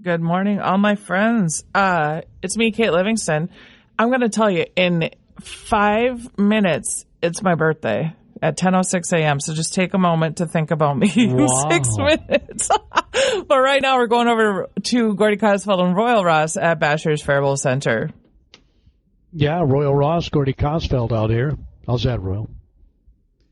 Good morning, all my friends. It's me, Kate Livingston. I'm going to tell you, in 5 minutes, it's my birthday at 10:06 a.m., so just take a moment to think about me in 6 minutes. But right now, we're going over to Gordy Cosfeld and Royal Ross at Bashers Faribault Center. Yeah, Royal Ross, Gordy Cosfeld out here. How's that, Royal?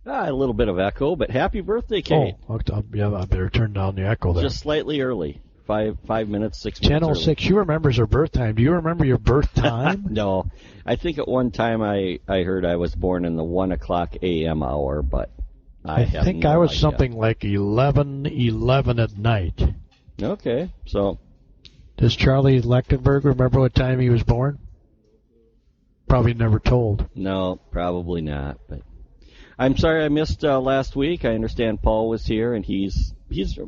A little bit of echo, but happy birthday, Kate. Oh, yeah, I better turn down the echo there. Just slightly early. 5 minutes, 6 minutes 10:06. She remembers her birth time. Do you remember your birth time? No. I think at one time I heard I was born in the 1 o'clock a.m. hour, but I think I was something like 11 at night. Okay, so. Does Charlie Lechtenburg remember what time he was born? Probably never told. No, probably not. But I'm sorry I missed last week. I understand Paul was here, and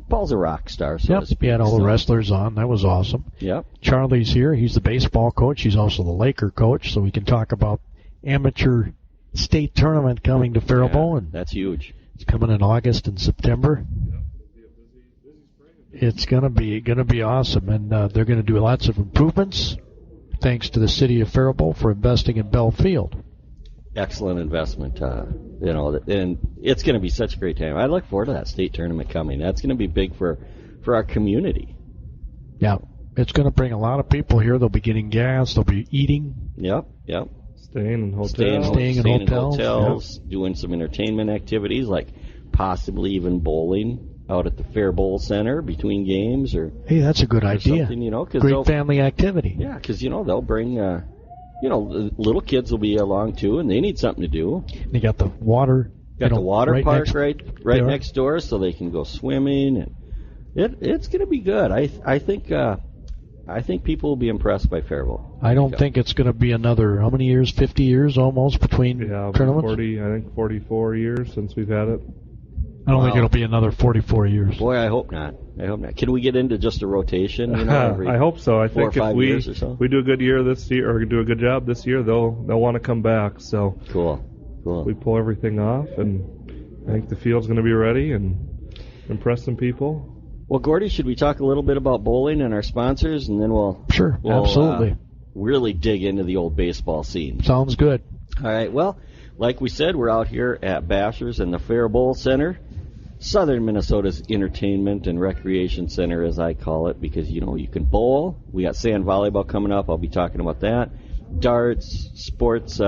Paul's a rock star, so to speak. He had all the wrestlers on. That was awesome. Yep. Charlie's here. He's the baseball coach. He's also the Laker coach, so we can talk about amateur state tournament coming to Faribault. And that's huge. It's coming in August and September. It's gonna be awesome, and they're gonna do lots of improvements. Thanks to the city of Faribault for investing in Bell Field. Excellent investment, and it's going to be such a great time. I look forward to that state tournament coming. That's going to be big for our community. Yeah, it's going to bring a lot of people here. They'll be getting gas. They'll be eating. Yep. Staying in hotels. Staying in hotels. Yep. Doing some entertainment activities, like possibly even bowling out at the Faribault Center between games. Hey, that's a good idea. Great family activity. Yeah, because, they'll bring... the little kids will be along too, and they need something to do. They got the water. The water park right next door, so they can go swimming, and it's going to be good. I think people will be impressed by Faribault. I don't think it's going to be another how many years? 50 years almost between tournaments. 44 years since we've had it. I don't think it'll be another 44 years. Boy, I hope not. Can we get into just a rotation? Every I hope so. I think if we do a good year this year, or do a good job this year, they'll want to come back. So cool. We pull everything off, and I think the field's going to be ready and impress some people. Well, Gordy, should we talk a little bit about bowling and our sponsors, and then we'll absolutely really dig into the old baseball scene. Sounds good. All right. Well, like we said, we're out here at Bashers in the Faribault Center. Southern Minnesota's entertainment and recreation center, as I call it, because, you can bowl. We got sand volleyball coming up. I'll be talking about that. Darts, sports,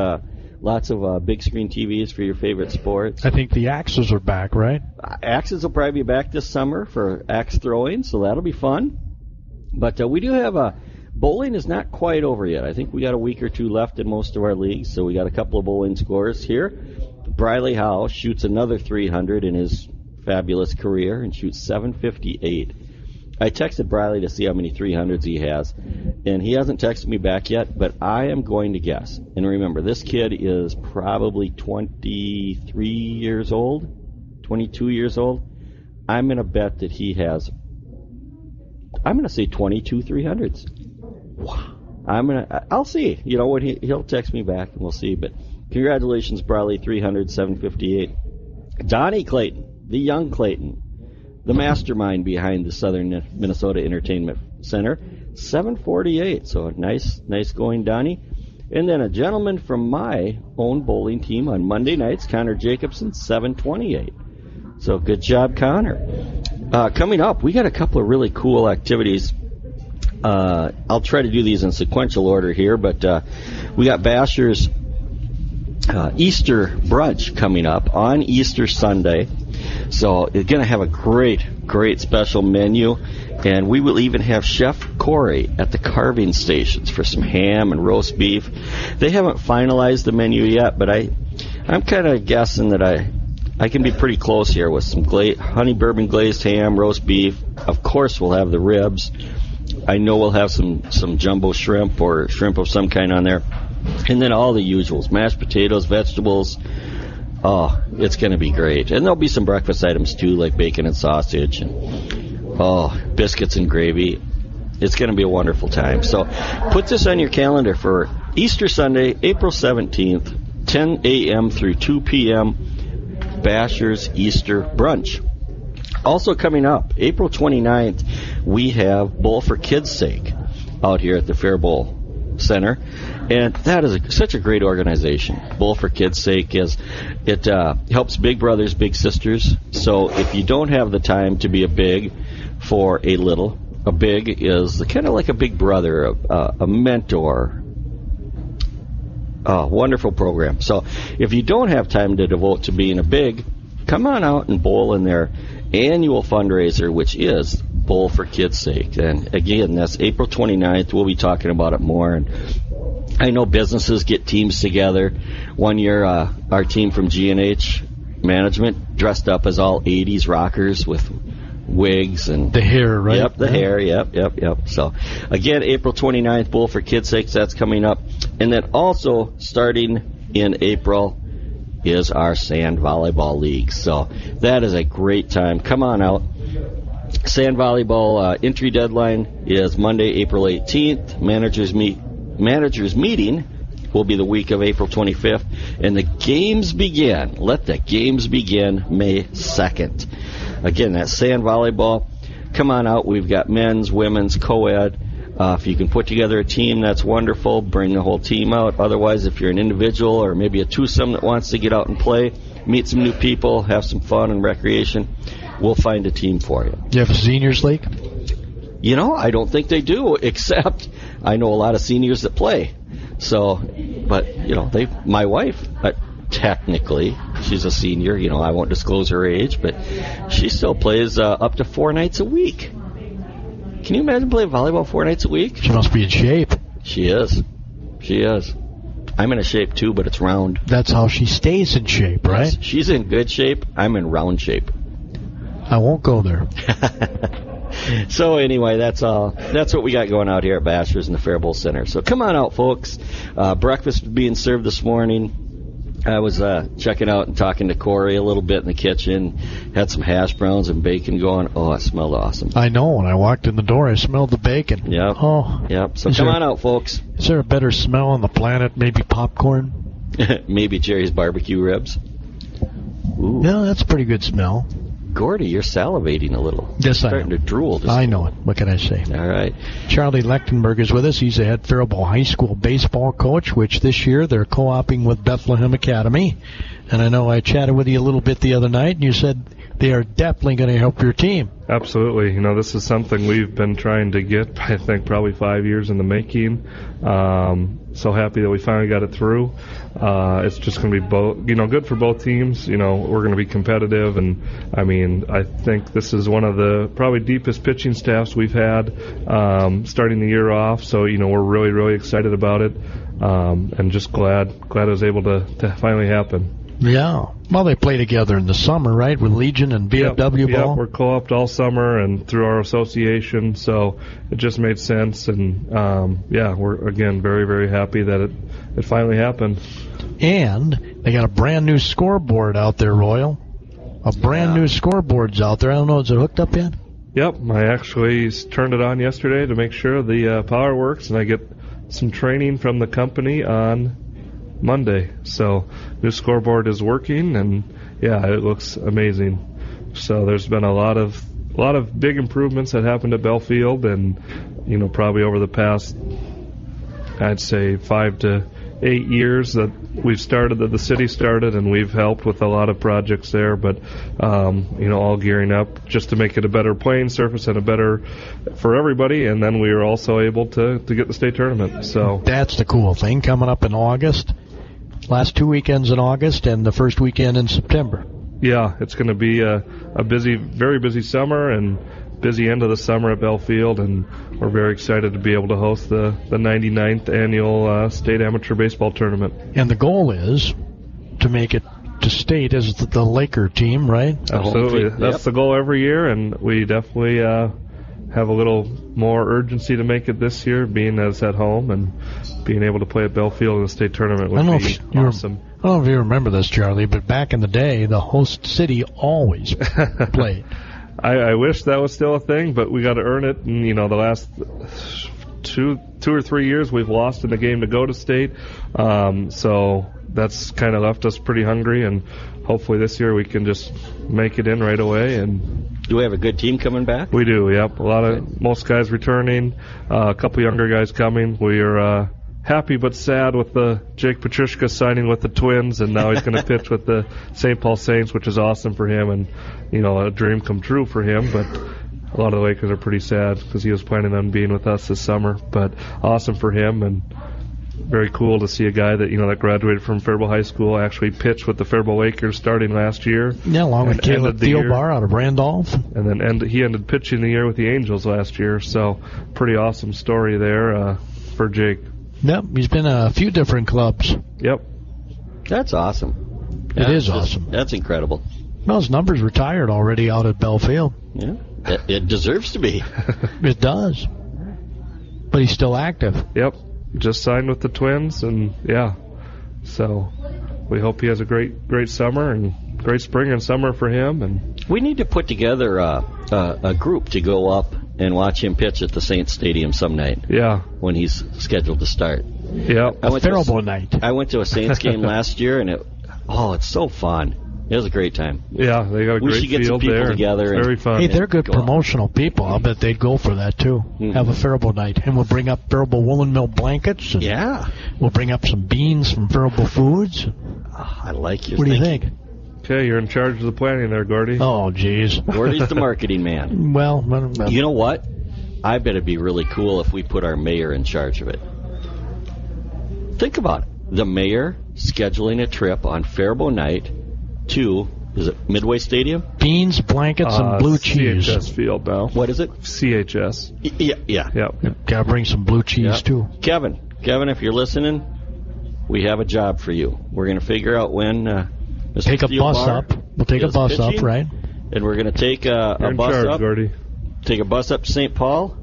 lots of big screen TVs for your favorite sports. I think the axes are back, right? Axes will probably be back this summer for axe throwing, so that'll be fun. But we do have bowling is not quite over yet. I think we got a week or two left in most of our leagues, so we got a couple of bowling scores here. Briley Howe shoots another 300 in his fabulous career and shoots 758. I texted Briley to see how many 300s he has, and he hasn't texted me back yet, but I am going to guess. And remember, this kid is probably 23 years old, 22 years old. I'm going to bet that he has, I'm going to say 22 300s. Wow. I'll see. What he'll text me back, and we'll see. But congratulations, Briley, 300, 758. Donnie Clayton. The young Clayton, the mastermind behind the Southern Minnesota Entertainment Center, 748. So nice going, Donnie. And then a gentleman from my own bowling team on Monday nights, Connor Jacobson, 728. So good job, Connor. Coming up, we got a couple of really cool activities. I'll try to do these in sequential order here, but we got Bashers' Easter brunch coming up on Easter Sunday. So it's going to have a great special menu, and we will even have Chef Corey at the carving stations for some ham and roast beef. They haven't finalized the menu yet, but I'm kind of guessing that I can be pretty close here with some honey bourbon glazed ham, roast beef. Of course, we'll have the ribs. I know we'll have some jumbo shrimp or shrimp of some kind on there. And then all the usuals, mashed potatoes, vegetables. Oh, it's going to be great. And there'll be some breakfast items, too, like bacon and sausage and, biscuits and gravy. It's going to be a wonderful time. So put this on your calendar for Easter Sunday, April 17th, 10 a.m. through 2 p.m., Bashers' Easter Brunch. Also coming up, April 29th, we have Bowl for Kids' Sake out here at the Faribault Center, and that is such a great organization. Bowl for Kids' Sake helps big brothers, big sisters. So if you don't have the time to be a big for a little, a big is kind of like a big brother, a mentor. Oh, wonderful program. So if you don't have time to devote to being a big, come on out and bowl in their annual fundraiser, which is Bowl for Kids' Sake. And again, that's April 29th. We'll be talking about it more. And I know businesses get teams together. One year, our team from G&H Management dressed up as all 80s rockers with wigs and the hair, right? Yep, the hair. Yep. So again, April 29th, Bowl for Kids' Sake. That's coming up. And then also starting in April is our Sand Volleyball League. So that is a great time. Come on out. Sand Volleyball entry deadline is Monday, April 18th. Managers meeting will be the week of April 25th. And the games begin. Let the games begin May 2nd. Again, that's Sand Volleyball. Come on out. We've got men's, women's, co-ed. If you can put together a team, that's wonderful. Bring the whole team out. Otherwise, if you're an individual or maybe a twosome that wants to get out and play, meet some new people, have some fun and recreation, we'll find a team for you. Do you have a seniors league? You know, I don't think they do, except I know a lot of seniors that play. So, but, you know, my wife, technically, she's a senior. You know, I won't disclose her age, but she still plays up to 4 nights a week. Can you imagine playing volleyball 4 nights a week? She must be in shape. She is. I'm in a shape, too, but it's round. That's how she stays in shape, right? Yes, she's in good shape. I'm in round shape. I won't go there. So anyway, that's what we got going out here at Bachelor's in the Faribault Center. So come on out, folks. Breakfast is being served this morning. I was checking out and talking to Corey a little bit in the kitchen. Had some hash browns and bacon going. Oh, it smelled awesome. I know. When I walked in the door, I smelled the bacon. Yep. Oh. Yep. So come on out, folks. Is there a better smell on the planet? Maybe popcorn? Maybe Jerry's barbecue ribs. Ooh. No, that's a pretty good smell. Gordy, you're salivating a little. Yes, I am. Starting to drool. I know it. What can I say? All right. Charlie Lechtenburg is with us. He's the head Faribault High School baseball coach, which this year they're co-oping with Bethlehem Academy. And I know I chatted with you a little bit the other night, and you said they are definitely going to help your team. Absolutely. You know, this is something we've been trying to get, I think, probably 5 years in the making. So happy that we finally got it through. It's just going to be good for both teams. You know, we're going to be competitive, and I mean, I think this is one of the probably deepest pitching staffs we've had starting the year off. So, you know, we're really, really excited about it, and just glad it was able to finally happen. Yeah. Well, they play together in the summer, right, with Legion and BFW ball? Yep, we're co-oped all summer and through our association, so it just made sense. And, we're, again, very, very happy that it finally happened. And they got a brand-new scoreboard out there, Royal. A brand-new scoreboard's out there. I don't know, is it hooked up yet? Yep, I actually turned it on yesterday to make sure the power works, and I get some training from the company on Monday. So new scoreboard is working, and it looks amazing. So there's been a lot of big improvements that happened at Belfield, and you know, probably over the past, I'd say 5 to 8 years that the city started, and we've helped with a lot of projects there, but all gearing up just to make it a better playing surface and a better for everybody. And then we were also able to get the state tournament. So that's the cool thing coming up in August. Last 2 weekends in August and the first weekend in September. Yeah, it's going to be a busy, very busy summer and busy end of the summer at Belfield, and we're very excited to be able to host the 99th annual state amateur baseball tournament. And the goal is to make it to state as the Laker team, right? Absolutely. That's the goal every year, and we definitely have a little more urgency to make it this year, being that it's at home, and being able to play at Belfield in the state tournament would be awesome. I don't know if you remember this, Charlie, but back in the day, the host city always played. I wish that was still a thing, but we got to earn it. And, you know, the last two or 3 years we've lost in the game to go to state. So that's kind of left us pretty hungry, and hopefully this year we can just make it in right away and Do we have a good team coming back? We do, yep. Most guys returning, a couple younger guys coming. We are happy but sad with the Jake Petrushka signing with the Twins, and now he's going to pitch with the St. Paul Saints, which is awesome for him, and a dream come true for him. But a lot of the Lakers are pretty sad because he was planning on being with us this summer. But awesome for him, and very cool to see a guy that that graduated from Faribault High School actually pitch with the Faribault Lakers starting last year. Yeah, along with Caleb Thielbar out of Randolph. And then he ended pitching the year with the Angels last year. So pretty awesome story there for Jake. Yep, he's been a few different clubs. Yep. That's awesome. It is awesome. That's incredible. Well, his number's retired already out at Belfield. Yeah, it deserves to be. It does. But he's still active. Yep. Just signed with the Twins, and so we hope he has a great summer and great spring and summer for him. And we need to put together a group to go up and watch him pitch at the Saints Stadium some night. Yeah, when he's scheduled to start. Yeah, a Faribault night. I went to a Saints game last year, and it's so fun. It was a great time. Yeah, they got a great field there. We should get some people together. It's very fun. Hey, they're good promotional people. I'll bet they'd go for that, too. Mm-hmm. Have a Faribault night. And we'll bring up Faribault Woolen Mill blankets. And we'll bring up some beans from Faribault Foods. Oh, I like your What do you think? Okay, you're in charge of the planning there, Gordy. Oh, jeez. Gordy's the marketing man. Well, you know what? I bet it'd be really cool if we put our mayor in charge of it. Think about it. The mayor scheduling a trip on Faribault night to, is it Midway Stadium? Beans, blankets, and blue cheese. CHS Field now. What is it? CHS. Yeah. Yep. Gotta bring some blue cheese, too. Kevin, if you're listening, we have a job for you. We're going to figure out when Mr. Take a bus up. We'll take a bus up, right? And we're going to take a bus up. Gordy. Take a bus up to St. Paul.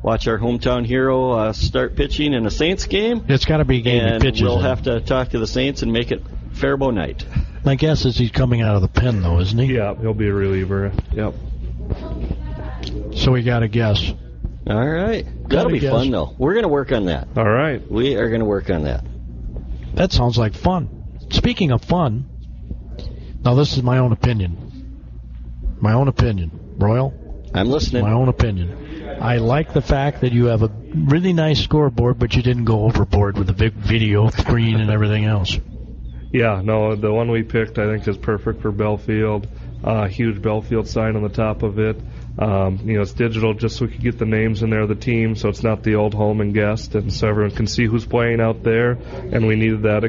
Watch our hometown hero start pitching in a Saints game. It's got to be a game he pitches. And we'll have to talk to the Saints and make it Faribault night. My guess is he's coming out of the pen, though, isn't he? Yeah, he'll be a reliever. Yep. So we got to guess. All right. That'll be fun, though. We're going to work on that. All right. We are going to work on that. That sounds like fun. Speaking of fun, now this is my own opinion. Royal? I'm listening. My own opinion. I like the fact that you have a really nice scoreboard, but you didn't go overboard with the big video screen and everything else. Yeah, no, the one we picked I think is perfect for Belfield. Huge Belfield sign on the top of it. It's digital just so we can get the names in there of the team, so it's not the old home and guest, and so everyone can see who's playing out there. And we needed that,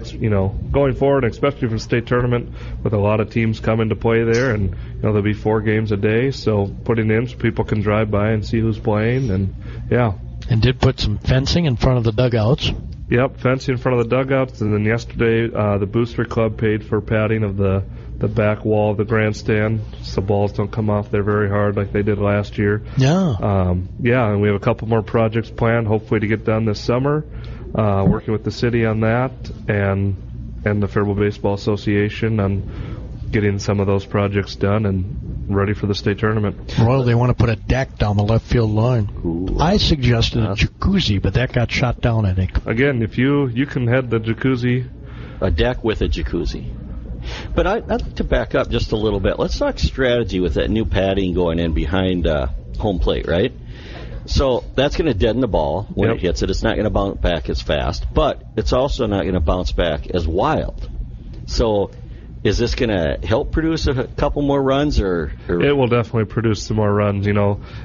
going forward, especially for the state tournament with a lot of teams coming to play there, and there'll be 4 games a day, so putting in so people can drive by and see who's playing, and yeah. And did put some fencing in front of the dugouts. Yep, fencing in front of the dugouts, and then yesterday the Booster Club paid for padding of the back wall of the grandstand so balls don't come off there very hard like they did last year. Yeah. And we have a couple more projects planned, hopefully to get done this summer, working with the city on that and the Faribault Baseball Association on getting some of those projects done and ready for the state tournament. Royal, they want to put a deck down the left field line. Ooh. I suggested a jacuzzi, but that got shot down, I think. Again, if you can head the jacuzzi. A deck with a jacuzzi. But I'd like to back up just a little bit. Let's talk strategy with that new padding going in behind home plate, right? So that's going to deaden the ball when it hits it. It's not going to bounce back as fast, but it's also not going to bounce back as wild. So is this going to help produce a couple more runs? Or It will definitely produce some more runs.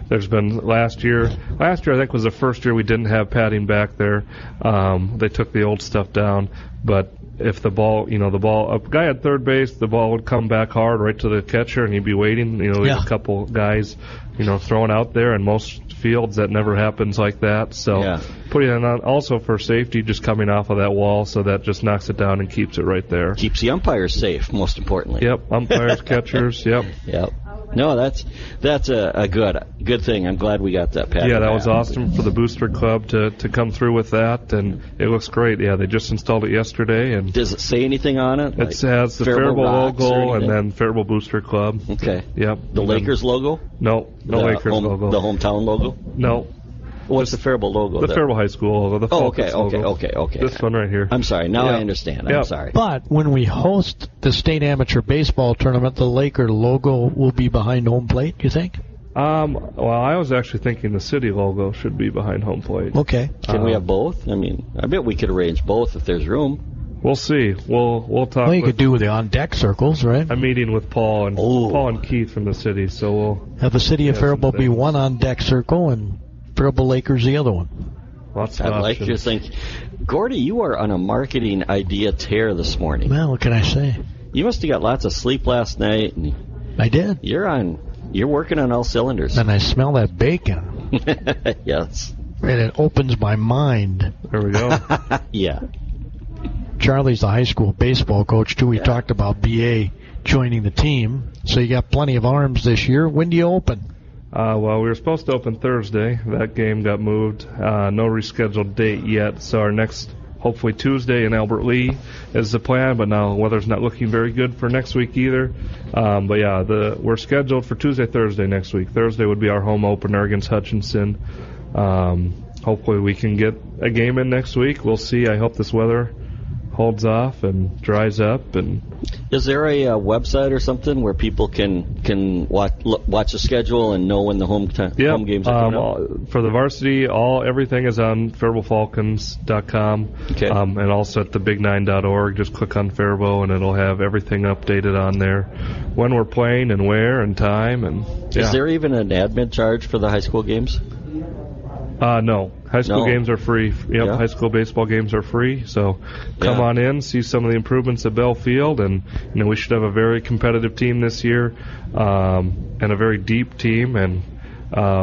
There's been last year I think was the first year we didn't have padding back there. They took the old stuff down, but if the ball, a guy at third base, the ball would come back hard right to the catcher, and he'd be waiting. A couple guys, throwing out there, and most fields that never happens like that. So putting it on also for safety, just coming off of that wall, so that just knocks it down and keeps it right there. Keeps the umpires safe, most importantly. Yep, umpires, catchers. Yep. No, that's a good thing. I'm glad we got that pattern. Yeah, that was awesome for the Booster Club to come through with that, and it looks great. Yeah, they just installed it yesterday. And does it say anything on it? It has the Faribault logo and then Faribault Booster Club. Okay. Yep. The Lakers logo? No Lakers logo. The hometown logo? No. What's the Faribault logo? The Faribault High School logo. The Falcons logo. Okay. This one right here. I'm sorry. Now I understand. I'm sorry. But when we host the state amateur baseball tournament, the Laker logo will be behind home plate, you think? Well, I was actually thinking the city logo should be behind home plate. Okay. Can we have both? I mean, I bet we could arrange both if there's room. We'll see. We'll talk. Well, you could do the on-deck circles, right? I'm meeting with Paul and Keith from the city, so we'll have the city of Faribault be one on-deck circle and Faribault Lakers the other one. Lots of I like options. your think. Gordy, you are on a marketing idea tear this morning. Well, what can I say? You must have got lots of sleep last night. And I did. You're working on all cylinders. And I smell that bacon. Yes. And it opens my mind. There we go. Yeah. Charlie's the high school baseball coach, too. We talked about BA joining the team. So you got plenty of arms this year. When do you open? Well, we were supposed to open Thursday. That game got moved. No rescheduled date yet. So our next, hopefully Tuesday in Albert Lee is the plan. But now weather's not looking very good for next week either. But yeah, we're scheduled for Tuesday, Thursday next week. Thursday would be our home opener against Hutchinson. Hopefully we can get a game in next week. We'll see. I hope this weather holds off and dries up. And is there a website or something where people can watch the schedule and know when the home games are coming up? For the varsity, everything is on FaribaultFalcons.com. Okay. And also at thebig9.org. Just click on Faribault and it'll have everything updated on there, when we're playing and where and time. And is there even an admin charge for the high school games? No. High school games are free. Yep, high school baseball games are free. So come on in, see some of the improvements at Bell Field, and we should have a very competitive team this year, and a very deep team. And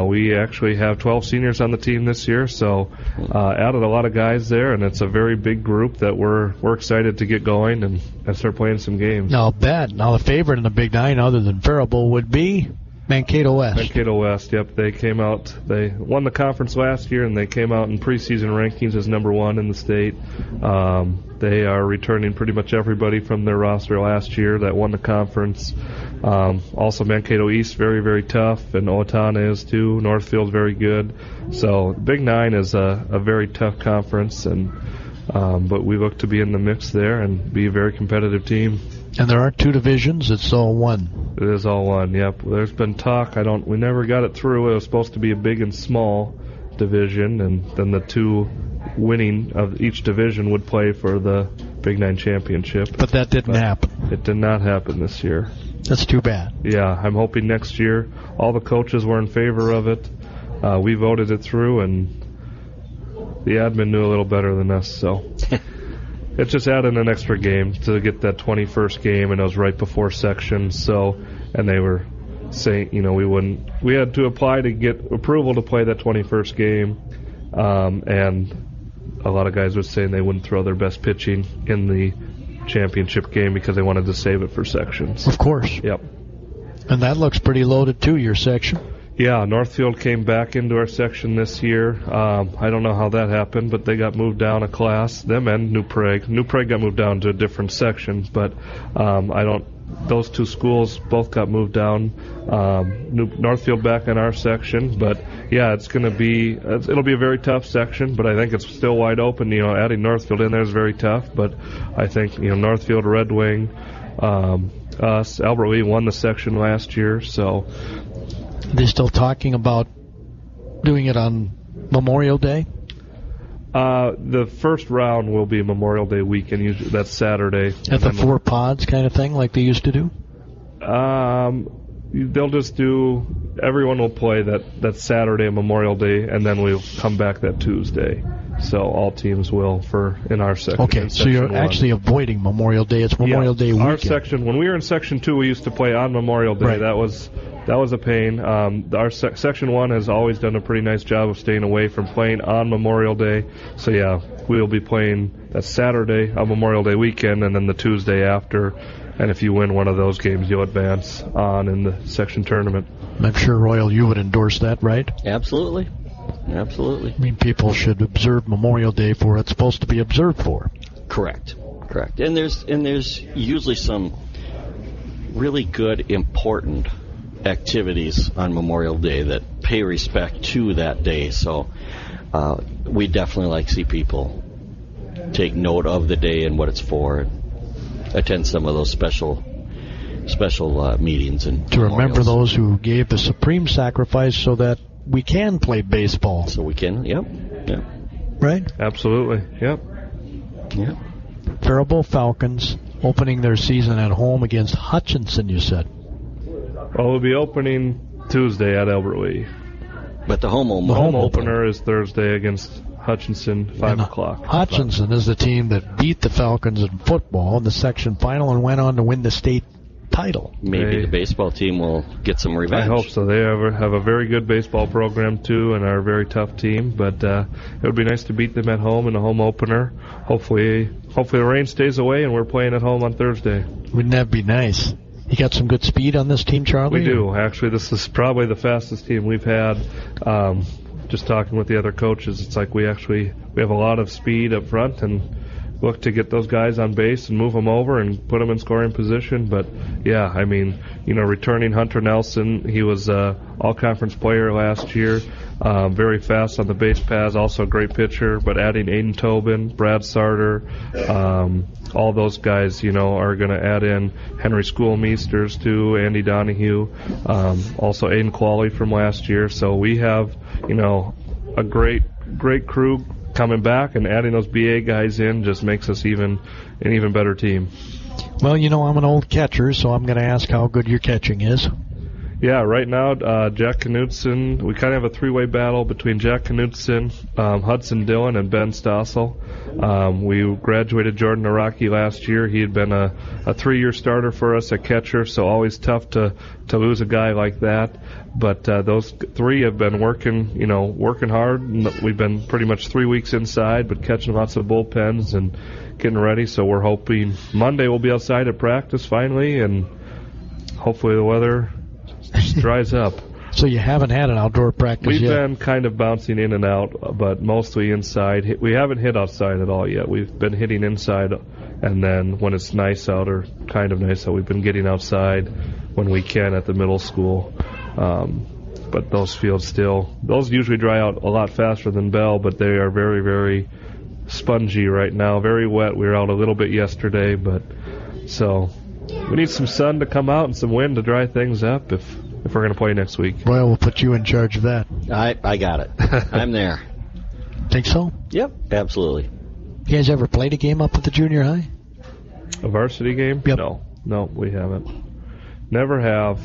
we actually have 12 seniors on the team this year, so added a lot of guys there, and it's a very big group that we're excited to get going and start playing some games. Now, the favorite in the Big Nine, other than Faribault, would be Mankato West. Mankato West, yep. They won the conference last year, and they came out in preseason rankings as number one in the state. They are returning pretty much everybody from their roster last year that won the conference. Also, Mankato East, very, very tough, and Owatonna is too. Northfield's very good. So Big Nine is a very tough conference, and but we look to be in the mix there and be a very competitive team. And there are two divisions. It's all one. It is all one. Yep. There's been talk. We never got it through. It was supposed to be a big and small division, and then the two winning of each division would play for the Big Nine championship. But that didn't happen. It did not happen this year. That's too bad. Yeah, I'm hoping next year. All the coaches were in favor of it. We voted it through, and the admin knew a little better than us, so. It's just adding an extra game to get that 21st game, and it was right before sections. So, and they were saying, we had to apply to get approval to play that 21st game, and a lot of guys were saying they wouldn't throw their best pitching in the championship game because they wanted to save it for sections. Of course. Yep. And that looks pretty loaded too, your section. Yeah, Northfield came back into our section this year. I don't know how that happened, but they got moved down a class. Them and New Prague. New Prague got moved down to a different section, but those two schools both got moved down. Northfield back in our section, but yeah, it'll be a very tough section, but I think it's still wide open. Adding Northfield in there is very tough, but I think Northfield, Red Wing, us, Albert Lee won the section last year, so. Are they still talking about doing it on Memorial Day? The first round will be Memorial Day weekend. Usually that's Saturday. At the 4 pods kind of thing like they used to do? They'll just do, everyone will play that Saturday, Memorial Day, and then we'll come back that Tuesday. So all teams will in our section. Okay, so you're actually avoiding Memorial Day. It's Memorial Day weekend. Our section, when we were in Section 2, we used to play on Memorial Day. Right. That was a pain. Our Section 1 has always done a pretty nice job of staying away from playing on Memorial Day. So, yeah, we'll be playing that Saturday on Memorial Day weekend and then the Tuesday after. And if you win one of those games, you'll advance on in the section tournament. I'm sure, Royal, you would endorse that, right? Absolutely. Absolutely. I mean, people should observe Memorial Day for what it's supposed to be observed for. Correct. And there's usually some really good, important activities on Memorial Day that pay respect to that day. So we definitely like to see people take note of the day and what it's for, and attend some of those special meetings and to remember those who gave the supreme sacrifice so that we can play baseball. So we can, yep. Right? Absolutely, yep. Faribault Falcons opening their season at home against Hutchinson, you said. Well, we'll be opening Tuesday at Albert Lee. But the home opener is Thursday against Hutchinson, 5 o'clock. Hutchinson is the team that beat the Falcons in football in the section final and went on to win the state title. Maybe the baseball team will get some revenge. I hope so. They have a very good baseball program, too, and are a very tough team. But it would be nice to beat them at home in the home opener. Hopefully the rain stays away and we're playing at home on Thursday. Wouldn't that be nice? You got some good speed on this team, Charlie? We do. Actually, this is probably the fastest team we've had. Just talking with the other coaches, it's like we have a lot of speed up front and look to get those guys on base and move them over and put them in scoring position. But, yeah, I mean, returning Hunter Nelson, he was all-conference player last year, very fast on the base paths, also a great pitcher. But adding Aiden Tobin, Brad Sarter, all those guys, are going to add in Henry Schoolmeisters, too, Andy Donahue, also Aiden Qualley from last year. So we have, a great crew coming back, and adding those BA guys in just makes us an even better team. Well, I'm an old catcher, so I'm going to ask how good your catching is. Yeah, right now, Jack Knutson, we kind of have a three-way battle between Jack Knutson, Hudson Dillon, and Ben Stossel. We graduated Jordan Araki last year. He had been a 3-year starter for us at catcher, so always tough to lose a guy like that. But those three have been working hard. We've been pretty much 3 weeks inside, but catching lots of bullpens and getting ready. So we're hoping Monday we'll be outside at practice finally, and hopefully the weather dries up. So you haven't had an outdoor practice yet? We've been kind of bouncing in and out, but mostly inside. We haven't hit outside at all yet. We've been hitting inside, and then when it's nice out or kind of nice out, we've been getting outside when we can at the middle school. But those fields those usually dry out a lot faster than Bell, but they are very, very spongy right now, very wet. We were out a little bit yesterday, so we need some sun to come out and some wind to dry things up if we're going to play next week. Roy will put you in charge of that. I got it. I'm there. Think so? Yep, absolutely. You guys ever played a game up at the junior high? A varsity game? Yep. No, we haven't. Never have.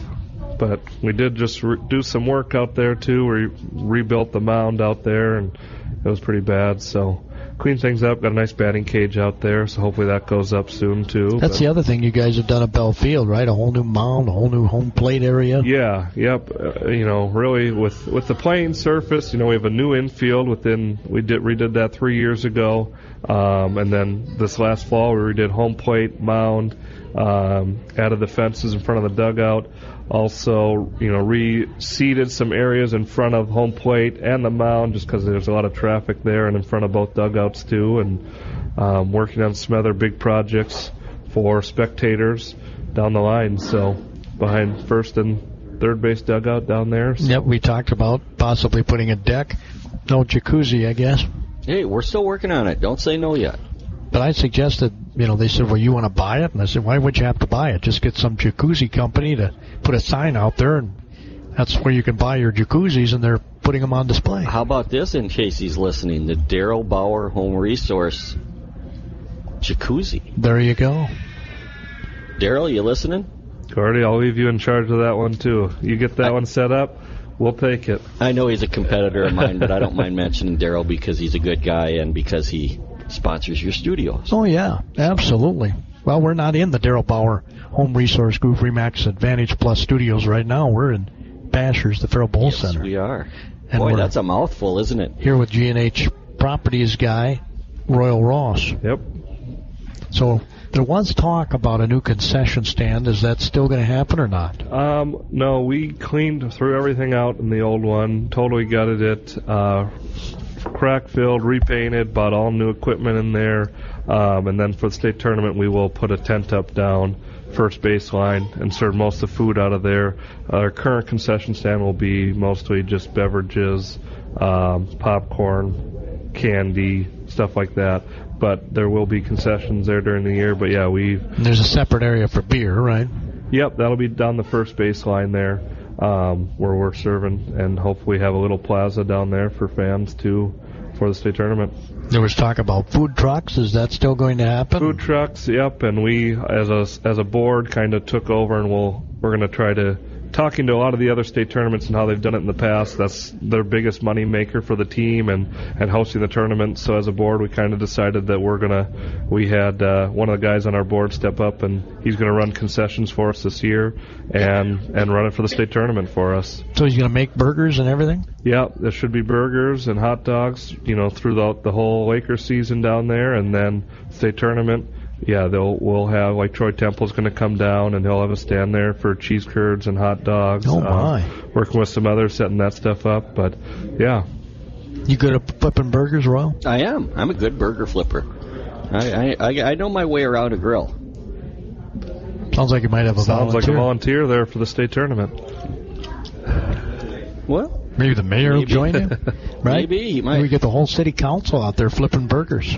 But we did just do some work out there, too. We rebuilt the mound out there, and it was pretty bad. So cleaned things up, got a nice batting cage out there, so hopefully that goes up soon, too. That's the other thing you guys have done at Bell Field, right? A whole new mound, a whole new home plate area. Yeah, yep. Really with the playing surface, we have a new infield we redid that 3 years ago. And then this last fall we redid home plate, mound, added the fences in front of the dugout. Also, reseeded some areas in front of home plate and the mound just because there's a lot of traffic there, and in front of both dugouts too, and working on some other big projects for spectators down the line. So behind first and third base dugout down there. So. Yep, we talked about possibly putting a deck. No jacuzzi, I guess. Hey, we're still working on it. Don't say no yet. But I suggested, they said, well, you want to buy it? And I said, why would you have to buy it? Just get some jacuzzi company to put a sign out there, and that's where you can buy your jacuzzis, and they're putting them on display. How about this, in case he's listening? The Darrell Bauer Home Resource Jacuzzi. There you go. Darrell, you listening? Gordy, I'll leave you in charge of that one, too. You get that one set up, we'll take it. I know he's a competitor of mine, but I don't mind mentioning Darrell because he's a good guy and because he sponsors your studios. Oh, yeah, absolutely. Well, we're not in the Darrell Bauer Home Resource Group Remax Advantage Plus studios right now. We're in Bashers, the Faribault Center. Yes, we are. And boy, that's a mouthful, isn't it? Here with G&H Properties guy, Royal Ross. Yep. So there was talk about a new concession stand. Is that still going to happen or not? No, we cleaned through everything out in the old one, totally gutted it, crack filled, repainted, bought all new equipment in there, and then for the state tournament we will put a tent up down first baseline and serve most of the food out of there. Our current concession stand will be mostly just beverages, popcorn, candy, stuff like that. But there will be concessions there during the year. But yeah, there's a separate area for beer, right? Yep, that'll be down the first baseline there, where we're serving, and hopefully have a little plaza down there for fans too for the state tournament. There was talk about food trucks. Is that still going to happen? Food trucks, yep. And we, as a board, kind of took over, and we're going to try to talking to a lot of the other state tournaments and how they've done it in the past. That's their biggest money maker for the team and hosting the tournament. So as a board, we kind of decided that we had one of the guys on our board step up, and he's going to run concessions for us this year and run it for the state tournament for us. So he's going to make burgers and everything? Yeah, there should be burgers and hot dogs, throughout the whole Lakers season down there, and then state tournament. Yeah, we'll have, like, Troy Temple's going to come down, and he'll have a stand there for cheese curds and hot dogs. Oh, my. Working with some others, setting that stuff up. But, yeah. You good at flipping burgers, Royal? I am. I'm a good burger flipper. I know my way around a grill. Sounds like you might have a volunteer. Sounds like a volunteer there for the state tournament. Well, maybe the mayor will join you, right? Maybe he might. We get the whole city council out there flipping burgers.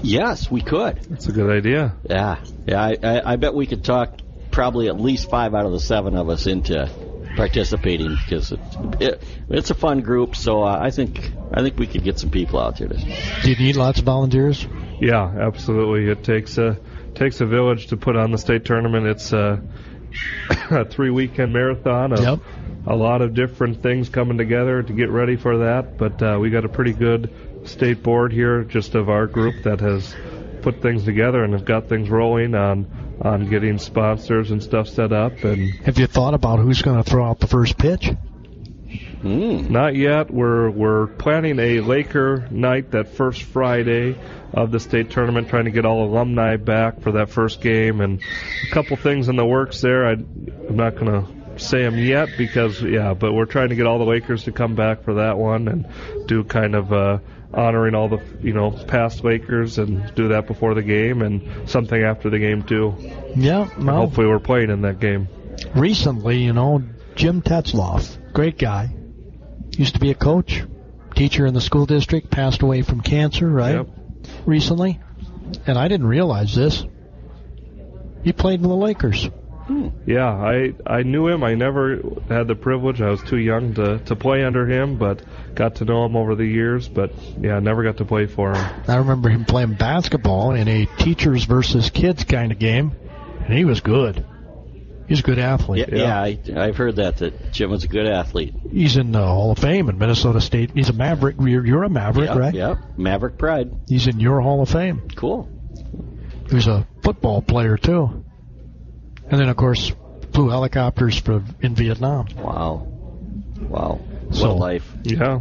Yes, we could. That's a good idea. Yeah. I bet we could talk probably at least 5 out of the 7 of us into participating, because it's a fun group. So I think we could get some people out there. Do you need lots of volunteers? Yeah, absolutely. It takes a village to put on the state tournament. It's a 3-weekend marathon of a lot of different things coming together to get ready for that. But we got a pretty good state board here, just of our group, that has put things together and have got things rolling on getting sponsors and stuff set up. And have you thought about who's going to throw out the first pitch? Not yet. We're planning a Laker night that first Friday of the state tournament, trying to get all alumni back for that first game, and a couple things in the works there. I'm not going to say them yet but we're trying to get all the Lakers to come back for that one and do kind of honoring all the past Lakers, and do that before the game and something after the game too. Yeah, well, hopefully we're playing in that game. Recently, Jim Tetzloff, great guy, used to be a coach, teacher in the school district, passed away from cancer, right? Yep. Recently, and I didn't realize this. He played in the Lakers. Yeah, I knew him. I never had the privilege. I was too young to play under him, but got to know him over the years. But, yeah, never got to play for him. I remember him playing basketball in a teachers versus kids kind of game, and he was good. He's a good athlete. Yeah, I've heard that Jim was a good athlete. He's in the Hall of Fame in Minnesota State. He's a Maverick. You're a Maverick, right? Yeah, Maverick pride. He's in your Hall of Fame. Cool. He was a football player, too. And then, of course, flew helicopters in Vietnam. Wow. What a life. Yeah.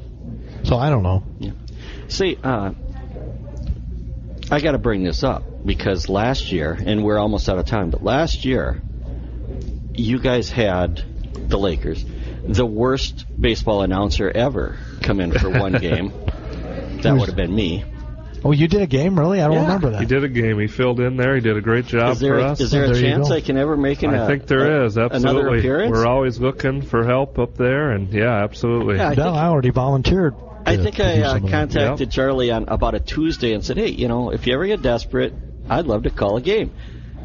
So I don't know. Yeah. See, I got to bring this up, because last year, and we're almost out of time, but last year, you guys had the Lakers, the worst baseball announcer ever, come in for one game. That would have been me. Oh, you did a game, really? I don't remember that. He did a game. He filled in there. He did a great job for us. Is there a chance I can ever make I think there is, absolutely. Another appearance? We're always looking for help up there, and yeah, absolutely. Yeah, I already volunteered. I think I contacted Charlie on about a Tuesday and said, hey, if you ever get desperate, I'd love to call a game.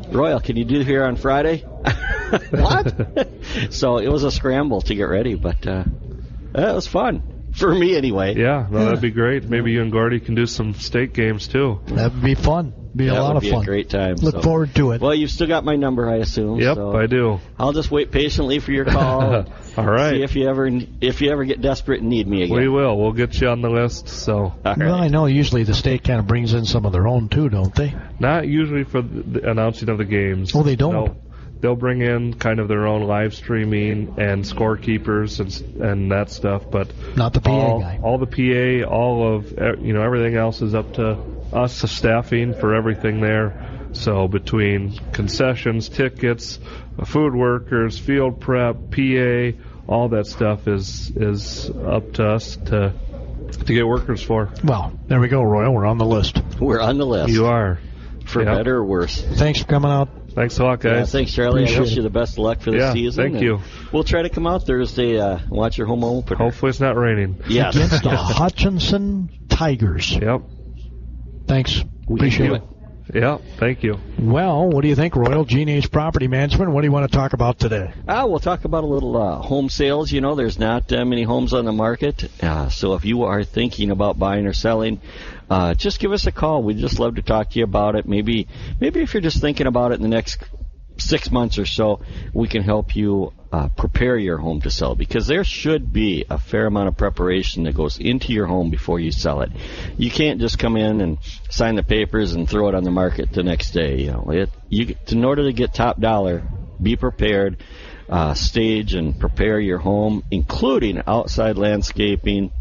Royal, can you do here on Friday? What? So it was a scramble to get ready, but it was fun. For me, anyway. Yeah, that'd be great. Maybe you and Gordy can do some state games, too. That'd be fun. Be a lot of fun. That would be a great time. Look forward to it. Well, you've still got my number, I assume. Yep, so I do. I'll just wait patiently for your call. All right. See if you ever get desperate and need me again. We will. We'll get you on the list. So. Right. Well, I know usually the state kind of brings in some of their own, too, don't they? Not usually for the announcing of the games. Oh, they don't? No. They'll bring in kind of their own live streaming and scorekeepers and that stuff, but not the PA guy. All the PA, all of everything else is up to us, the staffing for everything there. So between concessions, tickets, food workers, field prep, PA, all that stuff is up to us to get workers for. Well, there we go, Royal. We're on the list. We're on the list. You are. for better or worse. Thanks for coming out. Thanks a lot, guys. Yeah, thanks, Charlie. Appreciate I wish you the best of luck for the season. Thank you. We'll try to come out Thursday, watch your home opener. Hopefully it's not raining. Yes. Against the Hutchinson Tigers. Yep. Thanks. Appreciate it. Yeah, thank you. Well, what do you think, Royal? G&H Property Management, what do you want to talk about today? We'll talk about a little home sales. You know, there's not many homes on the market. So if you are thinking about buying or selling, just give us a call. We'd just love to talk to you about it. Maybe if you're just thinking about it in the next 6 months or so, we can help you prepare your home to sell, because there should be a fair amount of preparation that goes into your home before you sell it. You can't just come in and sign the papers and throw it on the market the next day. You know, in order to get top dollar, be prepared, stage and prepare your home, including outside landscaping,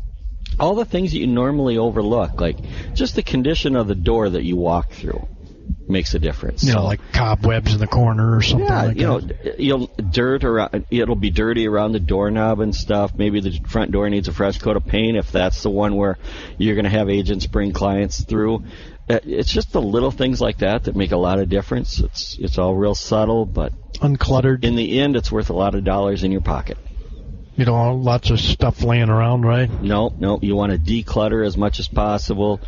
all the things that you normally overlook, like just the condition of the door that you walk through makes a difference. You know, like cobwebs in the corner or something like that. Dirt around. It'll be dirty around the doorknob and stuff. Maybe the front door needs a fresh coat of paint if that's the one where you're going to have agents bring clients through. It's just the little things like that make a lot of difference. It's all real subtle, but uncluttered. In the end, it's worth a lot of dollars in your pocket. You know, lots of stuff laying around, right? No. You want to declutter as much as possible.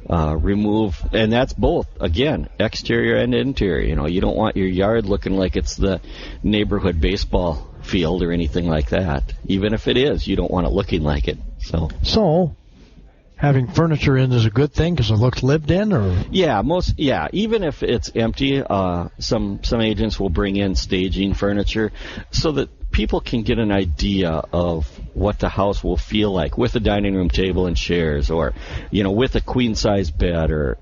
Remove, and that's both, again, exterior and interior. You know, you don't want your yard looking like it's the neighborhood baseball field or anything like that. Even if it is, you don't want it looking like it. So having furniture in is a good thing because it looks lived in, or even if it's empty, some agents will bring in staging furniture so that people can get an idea of what the house will feel like with a dining room table and chairs, or, you know, with a queen-size bed, or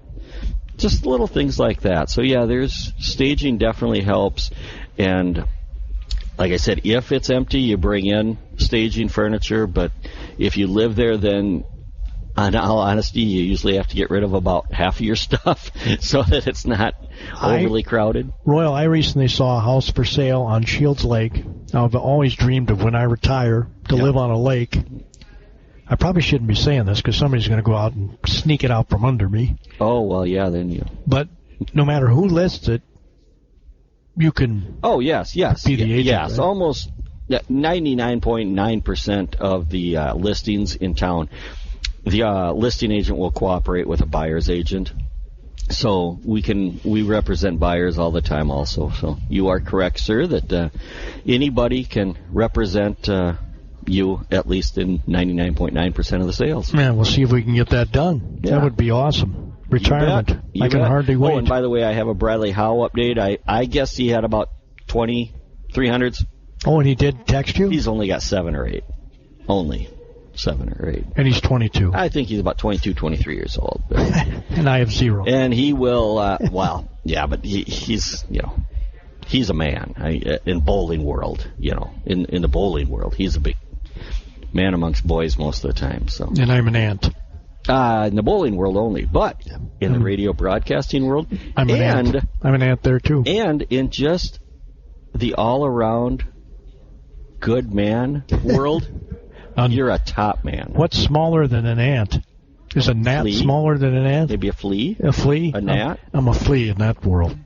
just little things like that. So, there's staging definitely helps. And like I said, if it's empty, you bring in staging furniture. But if you live there, then in all honesty, you usually have to get rid of about half of your stuff so that it's not overly crowded. Royal, I recently saw a house for sale on Shields Lake. I've always dreamed of when I retire to live on a lake. I probably shouldn't be saying this because somebody's going to go out and sneak it out from under me. Oh, well, then you. But no matter who lists it, you can. Oh, yes. Be the agent. Yes, right? almost 99.9% of the listings in town, the listing agent will cooperate with a buyer's agent. So we represent buyers all the time also. So you are correct, sir, that anybody can represent you at least in 99.9% of the sales. Man, we'll see if we can get that done. Yeah. That would be awesome. Retirement. I can hardly wait. Oh, and by the way, I have a Bradley Howe update. I guess he had about 20 300s. Oh, and he did text you? He's only got 7 or 8. Only 7 or 8. And he's 22. I think he's about 22, 23 years old. And I have 0. And he will, but he's a man in bowling world, in the bowling world. He's a big man amongst boys most of the time. So. And I'm an ant. In the bowling world only, but in the radio broadcasting world. I'm an ant. I'm an ant there, too. And in just the all-around good man world, you're a top man. What's smaller than an ant? Is a gnat smaller than an ant? Maybe a flea? A flea? A gnat? I'm a flea in that world.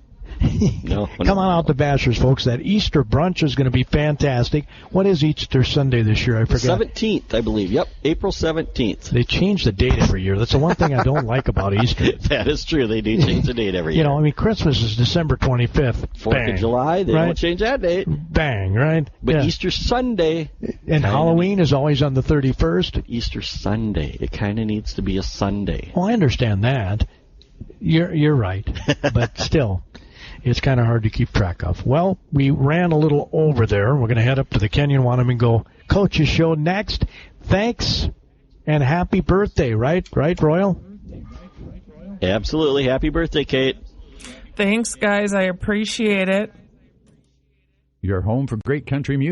Come on out to Bashers, folks. That Easter brunch is going to be fantastic. What is Easter Sunday this year? I forget. 17th, I believe. Yep, April 17th. They change the date every year. That's the one thing I don't like about Easter. That is true. They do change the date every year. Christmas is December 25th. 4th of July, they don't change that date. Bang, right? But Easter Sunday. And Halloween is always on the 31st. Easter Sunday. It kind of needs to be a Sunday. Oh, I understand that. You're right. But still. It's kind of hard to keep track of. Well, we ran a little over there. We're going to head up to the Kenyon Wanamago Go Coaches Show next. Thanks and happy birthday, right, Royal? Absolutely. Happy birthday, Kate. Thanks, guys. I appreciate it. Your home for great country music.